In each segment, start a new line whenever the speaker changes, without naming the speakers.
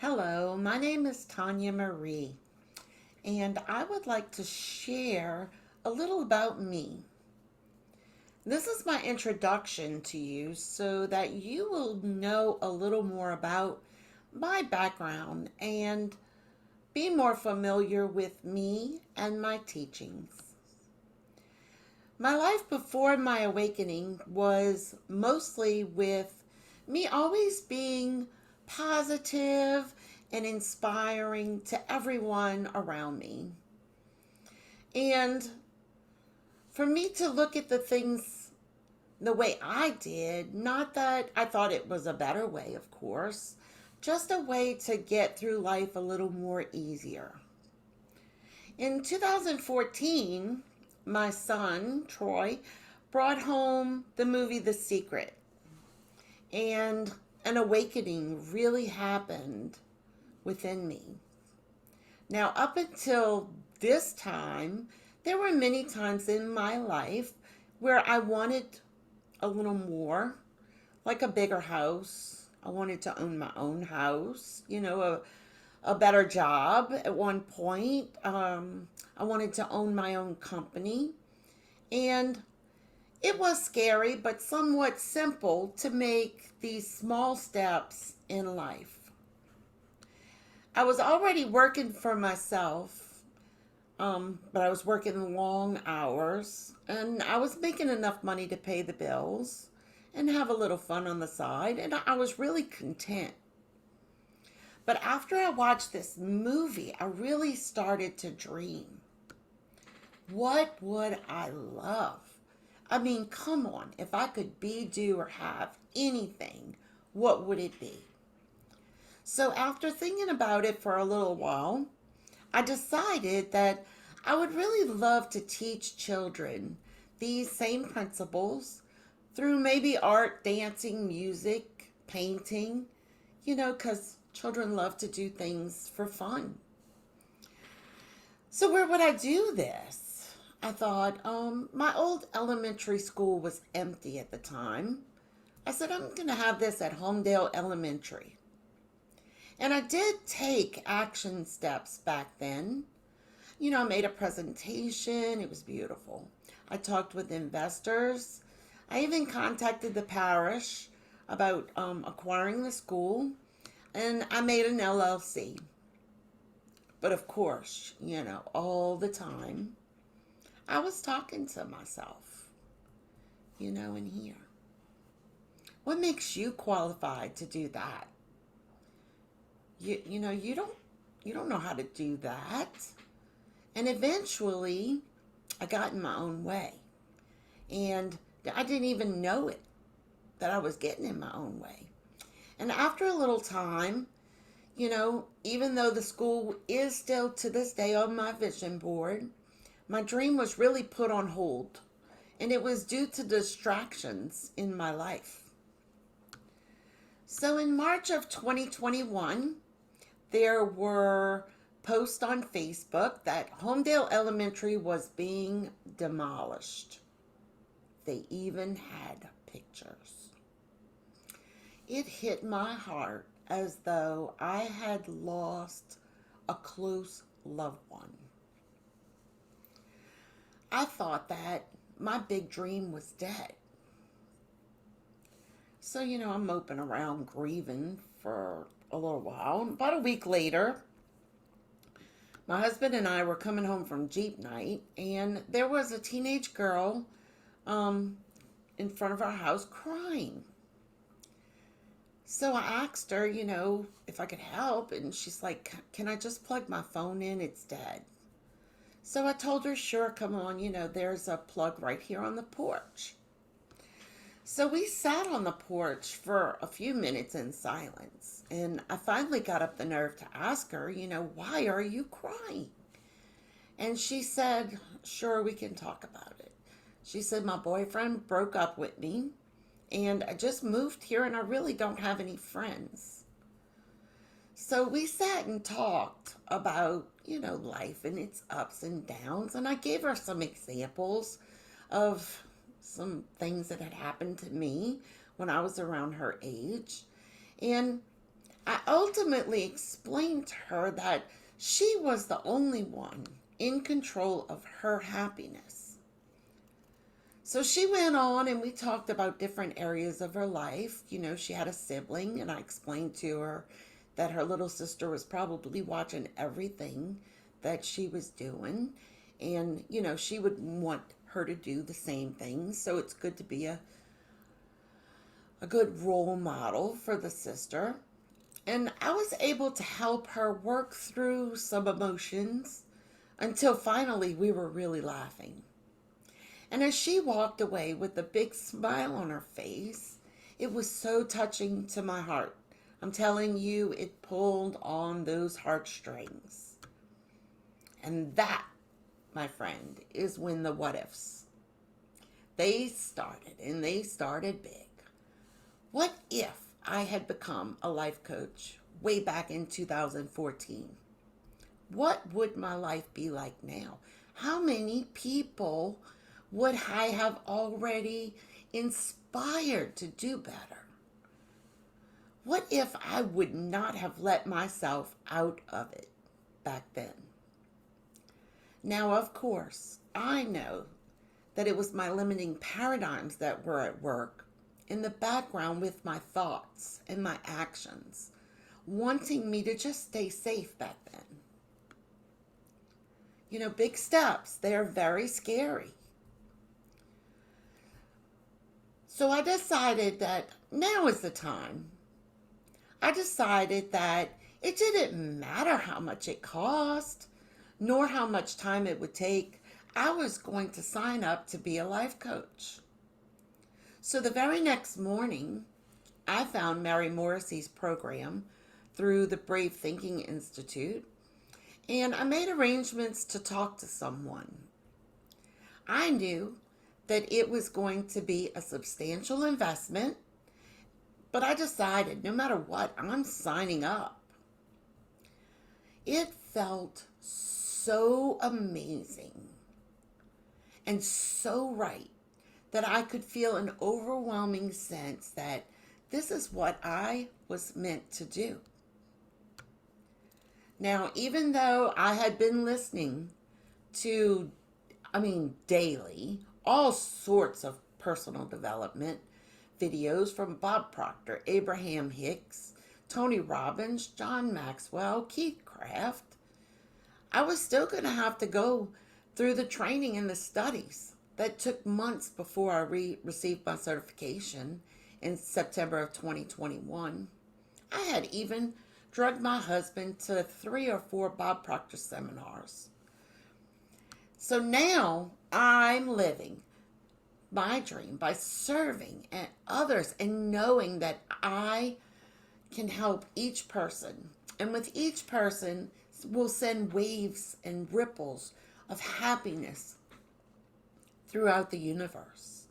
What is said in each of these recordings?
Hello, my name is Tanya Marie, and I would like to share a little about me. This is my introduction to you so that you will know a little more about my background and be more familiar with me and my teachings. My life before my awakening was mostly with me always being positive and inspiring to everyone around me. And for me to look at the things the way I did, not that I thought it was a better way, of course, just a way to get through life a little more easier. In 2014, my son, Troy, brought home the movie The Secret, and an awakening really happened within me. Now, up until this time, there were many times in my life where I wanted a little more, like a bigger house. I wanted to own my own house, a better job at one point. I wanted to own my own company. And it was scary, but somewhat simple to make these small steps in life. I was already working for myself, but I was working long hours, and I was making enough money to pay the bills and have a little fun on the side, and I was really content. But after I watched this movie, I really started to dream. What would I love? I mean, come on, if I could be, do, or have anything, what would it be? So, after thinking about it for a little while, I decided that I would really love to teach children these same principles through maybe art, dancing, music, painting, because children love to do things for fun. So, where would I do this? I thought, my old elementary school was empty at the time. I said, I'm going to have this at Homedale Elementary. And I did take action steps back then. I made a presentation. It was beautiful. I talked with investors. I even contacted the parish about acquiring the school. And I made an LLC. But of course, all the time, I was talking to myself, in here. What makes you qualified to do that? You don't know how to do that. And eventually, I got in my own way. And I didn't even know it, that I was getting in my own way. And after a little time, even though the school is still to this day on my vision board, my dream was really put on hold. And it was due to distractions in my life. So in March of 2021, there were posts on Facebook that Homedale Elementary was being demolished. They even had pictures. It hit my heart as though I had lost a close loved one. I thought that my big dream was dead. So, I'm moping around grieving for a little while. About a week later, my husband and I were coming home from Jeep night, and there was a teenage girl in front of our house crying. So I asked her, if I could help, and she's like, can I just plug my phone in? It's dead. So I told her, sure, come on, there's a plug right here on the porch. So we sat on the porch for a few minutes in silence, and I finally got up the nerve to ask her, why are you crying? And she said, sure, we can talk about it. She said, my boyfriend broke up with me, and I just moved here, and I really don't have any friends. So we sat and talked about, life and its ups and downs, and I gave her some examples of some things that had happened to me when I was around her age. And I ultimately explained to her that she was the only one in control of her happiness. So she went on and we talked about different areas of her life. She had a sibling, and I explained to her that her little sister was probably watching everything that she was doing. And, she would want her to do the same thing. So it's good to be a good role model for the sister. And I was able to help her work through some emotions until finally we were really laughing. And as she walked away with a big smile on her face, it was so touching to my heart. I'm telling you, it pulled on those heartstrings. And that, my friend, is when the what ifs. They started, and they started big. What if I had become a life coach way back in 2014? What would my life be like now? How many people would I have already inspired to do better? What if I would not have let myself out of it back then? Now, of course, I know that it was my limiting paradigms that were at work in the background with my thoughts and my actions, wanting me to just stay safe back then. Big steps, they're very scary. So I decided that now is the time. I decided that it didn't matter how much it cost, nor how much time it would take. I was going to sign up to be a life coach. So the very next morning, I found Mary Morrissey's program through the Brave Thinking Institute, and I made arrangements to talk to someone. I knew that it was going to be a substantial investment, but I decided no matter what, I'm signing up. It felt so amazing and so right that I could feel an overwhelming sense that this is what I was meant to do. Now, even though I had been listening to, daily, all sorts of personal development videos from Bob Proctor, Abraham Hicks, Tony Robbins, John Maxwell, Keith Craft, I was still going to have to go through the training and the studies that took months before I received my certification in September of 2021. I had even drugged my husband to 3 or 4 Bob Proctor seminars. So now I'm living my dream by serving and others and knowing that I can help each person. And with each person, we'll send waves and ripples of happiness throughout the universe.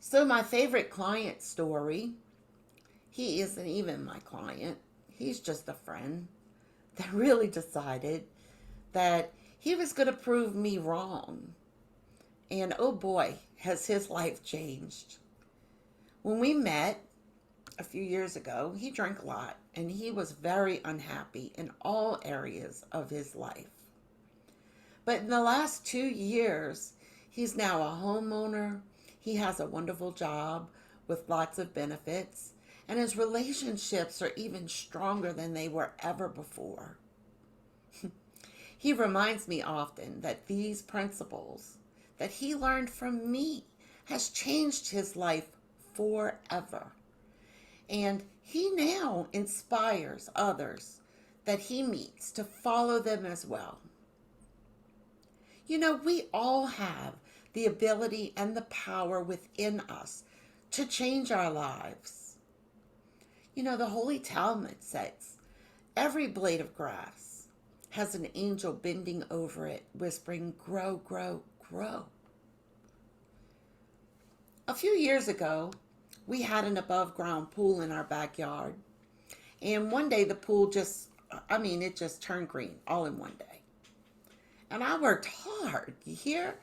So my favorite client story, he isn't even my client. He's just a friend that really decided that he was going to prove me wrong. And oh boy, has his life changed. When we met a few years ago, he drank a lot and he was very unhappy in all areas of his life. But in the last 2 years, he's now a homeowner. He has a wonderful job with lots of benefits, and his relationships are even stronger than they were ever before. He reminds me often that these principles that he learned from me has changed his life forever. And he now inspires others that he meets to follow them as well. We all have the ability and the power within us to change our lives. The Holy Talmud says, every blade of grass has an angel bending over it, whispering, grow, grow, grow. A few years ago, we had an above ground pool in our backyard. And one day the pool it just turned green all in one day. And I worked hard, you hear,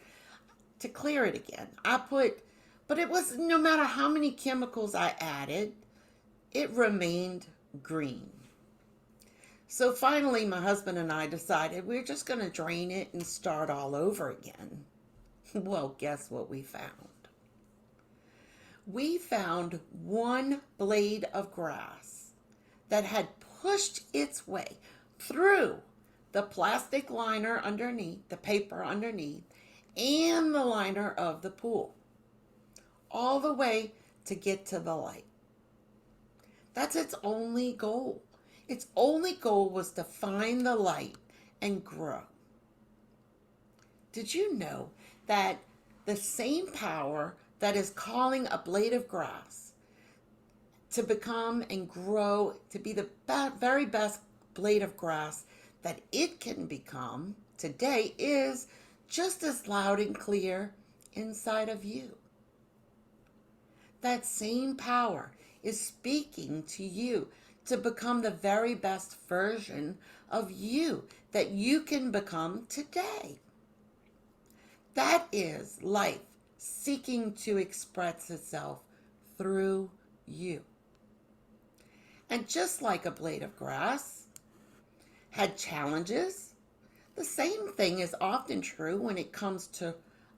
to clear it again. But it was no matter how many chemicals I added, it remained green. So finally, my husband and I decided we're just going to drain it and start all over again. Well, guess what we found? We found one blade of grass that had pushed its way through the plastic liner underneath, the paper underneath, and the liner of the pool, all the way to get to the light. That's its only goal. Its only goal was to find the light and grow. Did you know that the same power that is calling a blade of grass to become and grow to be the very best blade of grass that it can become today is just as loud and clear inside of you? That same power is speaking to you to become the very best version of you that you can become today. That is life seeking to express itself through you. And just like a blade of grass had challenges, the same thing is often true when it comes to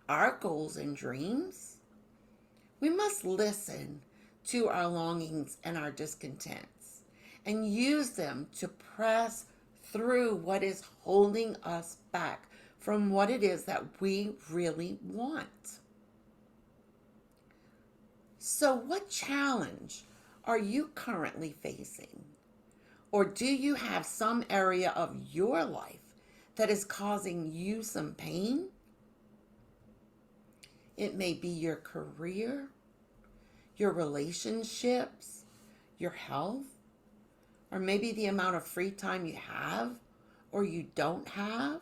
our goals and dreams. We must listen to our longings and our discontents and use them to press through what is holding us back from what it is that we really want. So, what challenge are you currently facing? Or do you have some area of your life that is causing you some pain? It may be your career, your relationships, your health, or maybe the amount of free time you have or you don't have.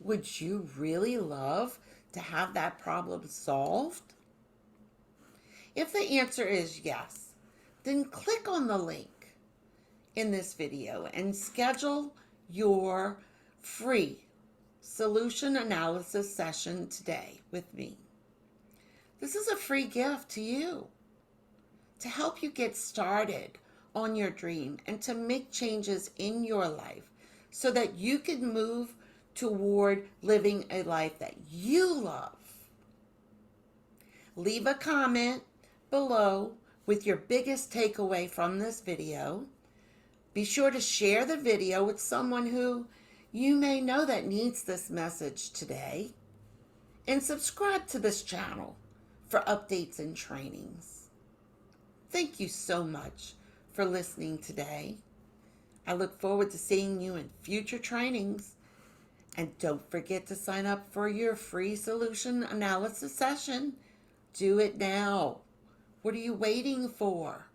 Would you really love to have that problem solved? If the answer is yes, then click on the link in this video and schedule your free solution analysis session today with me. This is a free gift to you to help you get started on your dream and to make changes in your life so that you can move toward living a life that you love. Leave a comment below with your biggest takeaway from this video. Be sure to share the video with someone who you may know that needs this message today. And subscribe to this channel for updates and trainings. Thank you so much for listening today. I look forward to seeing you in future trainings. And don't forget to sign up for your free solution analysis session. Do it now. What are you waiting for?